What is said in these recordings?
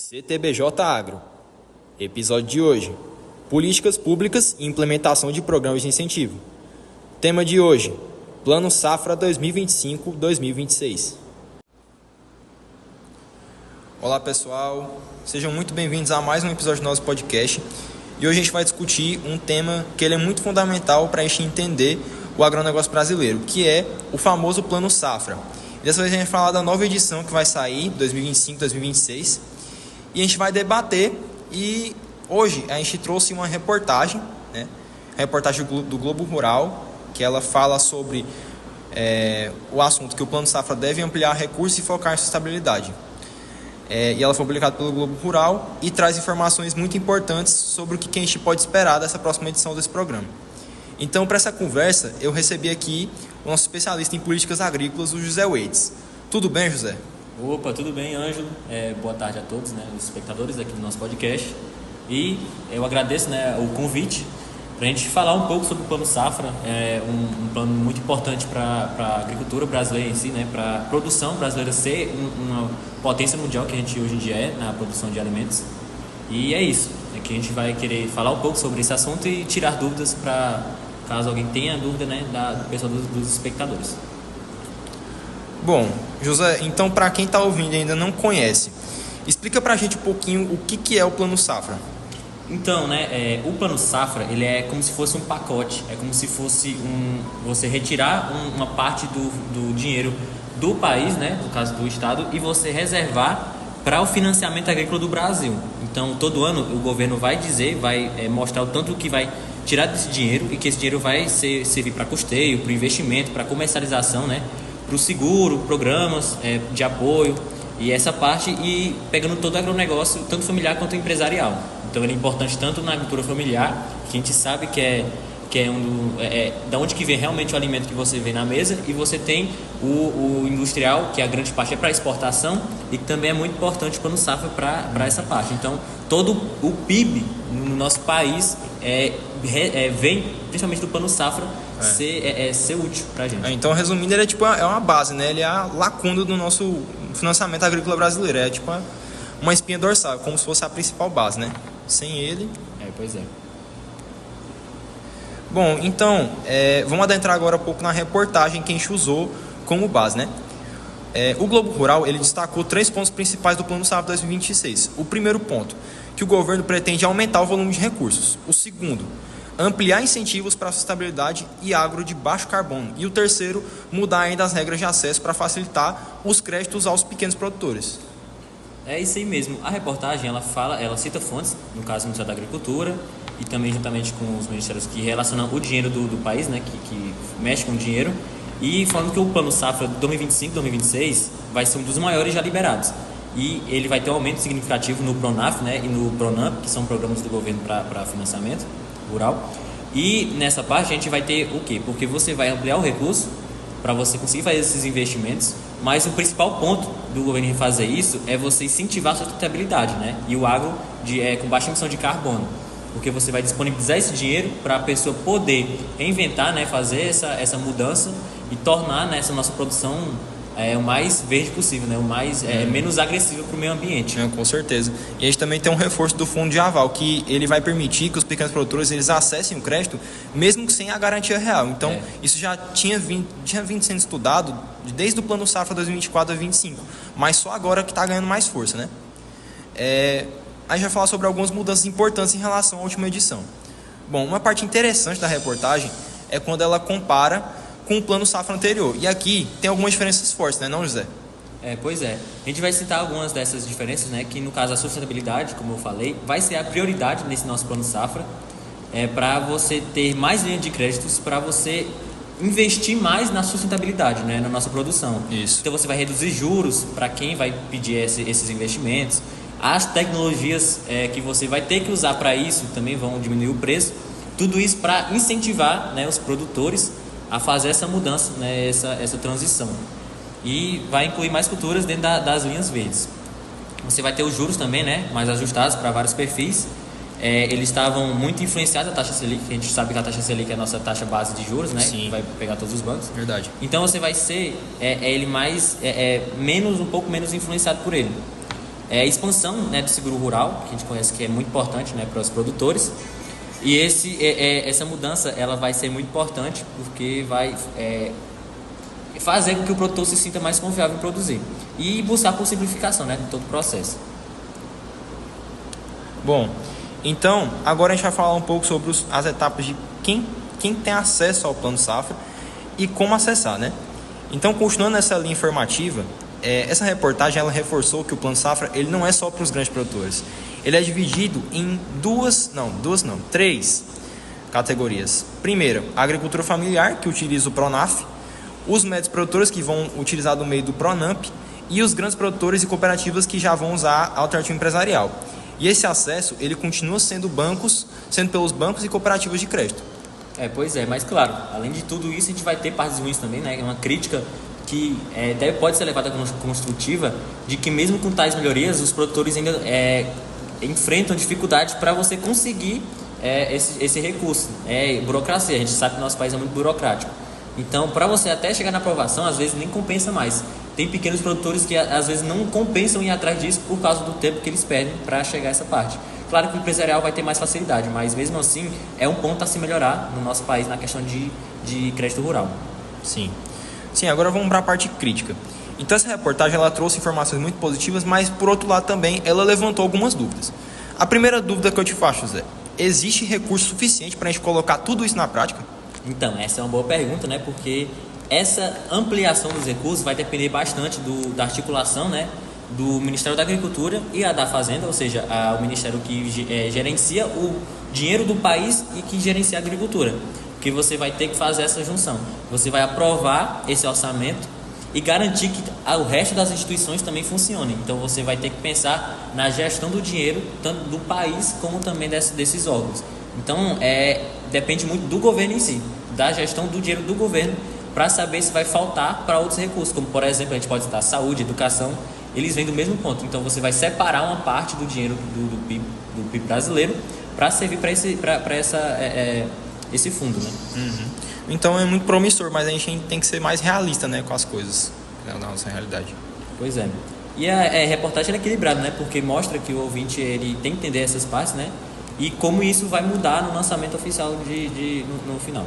CTBJ Agro. Episódio de hoje: Políticas públicas e implementação de programas de incentivo. Tema de hoje: Plano Safra 2025-2026. Olá pessoal, sejam muito bem-vindos a mais um episódio do nosso podcast. E hoje a gente vai discutir um tema que ele é muito fundamental para a gente entender o agronegócio brasileiro, que é o famoso Plano Safra. Dessa vez a gente vai falar da nova edição que vai sair, 2025-2026. E a gente vai debater, e hoje a gente trouxe uma reportagem, a reportagem do Globo Rural, que ela fala sobre o assunto que o Plano Safra deve ampliar recursos e focar em sustentabilidade. E ela foi publicada pelo Globo Rural e traz informações muito importantes sobre o que a gente pode esperar dessa próxima edição desse programa. Então, para essa conversa, eu recebi aqui o nosso especialista em políticas agrícolas, o José Wades. Tudo bem, José? Opa, tudo bem, Ângelo? Boa tarde a todos, os espectadores aqui do nosso podcast. E eu agradeço o convite para a gente falar um pouco sobre o Plano Safra. É um plano muito importante para a agricultura brasileira em si, para a produção brasileira ser uma potência mundial que a gente hoje em dia é na produção de alimentos. E é isso, que a gente vai querer falar um pouco sobre esse assunto e tirar dúvidas para caso alguém tenha dúvida, do pessoal dos espectadores. Bom, José, então para quem está ouvindo e ainda não conhece, explica para a gente um pouquinho o que é o Plano Safra. Então, o Plano Safra, ele é como se fosse um pacote, é como se fosse você retirar uma parte do dinheiro do país, no caso do Estado, e você reservar para o financiamento agrícola do Brasil. Então, todo ano o governo vai mostrar o tanto que vai tirar desse dinheiro e que esse dinheiro vai servir para custeio, para investimento, para comercialização, para o seguro, programas de apoio e essa parte, e pegando todo o agronegócio, tanto familiar quanto empresarial. Então ele é importante tanto na agricultura familiar, que a gente sabe que é da onde que vem realmente o alimento que você vê na mesa, e você tem o industrial, que a grande parte é para exportação e que também é muito importante para o Safra para essa parte. Então todo o PIB no nosso país vem principalmente do Plano Safra ser útil para a gente. Então, resumindo, ele é uma base, ele é a lacuna do nosso financiamento agrícola brasileiro, é tipo uma espinha dorsal, como se fosse a principal base, Sem ele... Pois é. Bom, então, vamos adentrar agora um pouco na reportagem que a gente usou como base, O Globo Rural, ele destacou 3 pontos principais do Plano Safra 2026. O primeiro ponto, que o governo pretende aumentar o volume de recursos. O segundo, ampliar incentivos para a sustentabilidade e agro de baixo carbono. E o terceiro, mudar ainda as regras de acesso para facilitar os créditos aos pequenos produtores. É isso aí mesmo. A reportagem, ela cita fontes, no caso o Ministério da Agricultura, e também juntamente com os ministérios que relacionam o dinheiro do país, que mexe com o dinheiro, e falando que o Plano Safra 2025-2026 vai ser um dos maiores já liberados. E ele vai ter um aumento significativo no Pronaf, e no Pronamp, que são programas do governo para financiamento rural. E nessa parte a gente vai ter o quê? Porque você vai ampliar o recurso para você conseguir fazer esses investimentos, mas o principal ponto do governo em fazer isso é você incentivar a sustentabilidade, e o agro com baixa emissão de carbono, porque você vai disponibilizar esse dinheiro para a pessoa poder reinventar, fazer essa mudança e tornar essa nossa produção o mais verde possível, menos agressiva para o meio ambiente. Com certeza. E a gente também tem um reforço do fundo de aval, que ele vai permitir que os pequenos produtores eles acessem o crédito, mesmo sem a garantia real. Então, isso já tinha vindo sendo estudado desde o Plano Safra 2024 a 2025, mas só agora que está ganhando mais força, A gente vai falar sobre algumas mudanças importantes em relação à última edição. Bom, uma parte interessante da reportagem é quando ela compara com o Plano Safra anterior. E aqui tem algumas diferenças fortes, não, José? Pois é. A gente vai citar algumas dessas diferenças, que no caso a sustentabilidade, como eu falei, vai ser a prioridade nesse nosso Plano Safra, para você ter mais linha de créditos, para você investir mais na sustentabilidade, na nossa produção. Isso. Então você vai reduzir juros para quem vai pedir esses investimentos. As tecnologias que você vai ter que usar para isso também vão diminuir o preço. Tudo isso para incentivar os produtores a fazer essa mudança, essa transição. E vai incluir mais culturas dentro das linhas verdes. Você vai ter os juros também, mais ajustados para vários perfis. Eles estavam muito influenciados da taxa Selic. A gente sabe que a taxa Selic é a nossa taxa base de juros, Sim. Que vai pegar todos os bancos. Verdade. Então você vai ser ele um pouco menos influenciado por ele. expansão, né, do seguro rural, que a gente conhece que é muito importante, né, para os produtores. E essa mudança ela vai ser muito importante porque vai fazer com que o produtor se sinta mais confiável em produzir e buscar por simplificação, né, de todo o processo. Bom, então agora a gente vai falar um pouco sobre as etapas de quem tem acesso ao Plano Safra e como acessar, né? Então, continuando essa linha informativa, essa reportagem ela reforçou que o Plano Safra ele não é só para os grandes produtores. Ele é dividido em três categorias. Primeiro, a agricultura familiar, que utiliza o Pronaf, os médios produtores, que vão utilizar do meio do Pronamp, e os grandes produtores e cooperativas que já vão usar a alternativa empresarial. E esse acesso ele continua sendo pelos bancos e cooperativas de crédito. Pois é, mas claro, além de tudo isso, a gente vai ter partes ruins também, né? Uma crítica que pode ser levada como construtiva, de que mesmo com tais melhorias, os produtores ainda enfrentam dificuldades para você conseguir esse recurso. Burocracia, a gente sabe que o nosso país é muito burocrático. Então, para você até chegar na aprovação, às vezes nem compensa mais. Tem pequenos produtores que às vezes não compensam ir atrás disso por causa do tempo que eles perdem para chegar a essa parte. Claro que o empresarial vai ter mais facilidade, mas mesmo assim é um ponto a se melhorar no nosso país na questão de crédito rural. Sim, agora vamos para a parte crítica. Então essa reportagem ela trouxe informações muito positivas, mas por outro lado também ela levantou algumas dúvidas. A primeira dúvida que eu te faço, José, existe recurso suficiente para a gente colocar tudo isso na prática? Então, essa é uma boa pergunta, né? Porque essa ampliação dos recursos vai depender bastante da articulação, né, do Ministério da Agricultura e a da Fazenda, ou seja, o Ministério que gerencia o dinheiro do país e que gerencia a agricultura. Porque você vai ter que fazer essa junção. Você vai aprovar esse orçamento e garantir que o resto das instituições também funcionem. Então você vai ter que pensar na gestão do dinheiro, tanto do país como também desses órgãos. Então depende muito do governo em si, da gestão do dinheiro do governo, para saber se vai faltar para outros recursos, como por exemplo, a gente pode citar saúde, educação, eles vêm do mesmo ponto. Então você vai separar uma parte do dinheiro do PIB brasileiro para servir para esse fundo, né? Uhum. Então é muito promissor, mas a gente tem que ser mais realista, né, com as coisas na nossa realidade. Pois é. E a reportagem é equilibrada, né? Porque mostra que o ouvinte ele tem que entender essas partes, né? E como isso vai mudar no lançamento oficial no final.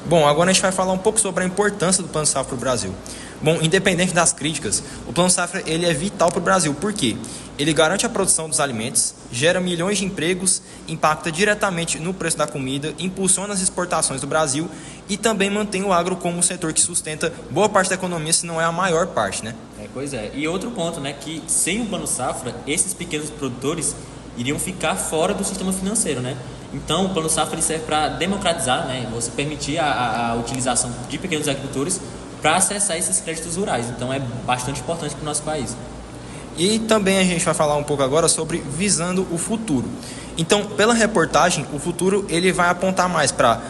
Bom, agora a gente vai falar um pouco sobre a importância do Plano Safra para o Brasil. Bom, independente das críticas, o Plano Safra ele é vital para o Brasil. Por quê? Ele garante a produção dos alimentos, gera milhões de empregos, impacta diretamente no preço da comida, impulsiona as exportações do Brasil e também mantém o agro como um setor que sustenta boa parte da economia, se não é a maior parte, né? Pois é. E outro ponto, né, que sem o Plano Safra, esses pequenos produtores iriam ficar fora do sistema financeiro, né? Então, o Plano Safra ele serve para democratizar, né? Você permitir a utilização de pequenos agricultores para acessar esses créditos rurais. Então, é bastante importante para o nosso país. E também a gente vai falar um pouco agora sobre visando o futuro. Então, pela reportagem, o futuro ele vai apontar mais para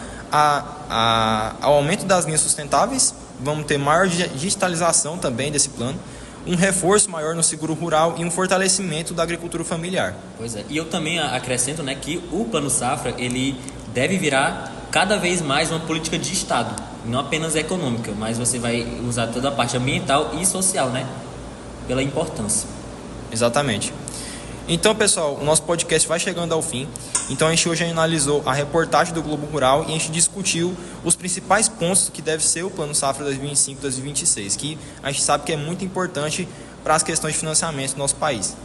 ao aumento das linhas sustentáveis, vamos ter maior digitalização também desse plano, um reforço maior no seguro rural e um fortalecimento da agricultura familiar. Pois é, e eu também acrescento, né, que o Plano Safra ele deve virar cada vez mais uma política de Estado, não apenas econômica, mas você vai usar toda a parte ambiental e social, né, pela importância. Exatamente. Então, pessoal, o nosso podcast vai chegando ao fim. Então, a gente hoje analisou a reportagem do Globo Rural e a gente discutiu os principais pontos que deve ser o Plano Safra 2025-2026, que a gente sabe que é muito importante para as questões de financiamento do nosso país.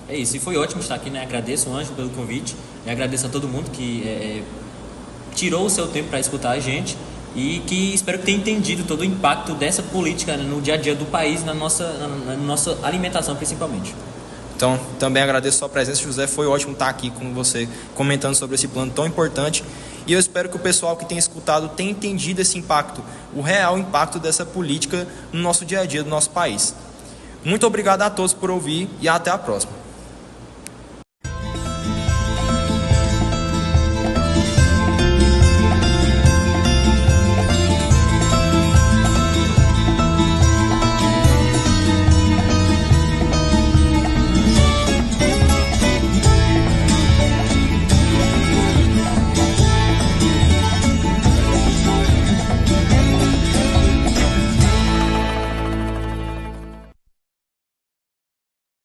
É isso, e foi ótimo estar aqui, né? Agradeço, Ângelo, pelo convite e agradeço a todo mundo que tirou o seu tempo para escutar a gente e que espero que tenha entendido todo o impacto dessa política, né, no dia a dia do país, na nossa alimentação principalmente. Então, também agradeço a sua presença, José. Foi ótimo estar aqui com você, comentando sobre esse plano tão importante. E eu espero que o pessoal que tem escutado tenha entendido esse impacto, o real impacto dessa política no nosso dia a dia do nosso país. Muito obrigado a todos por ouvir e até a próxima.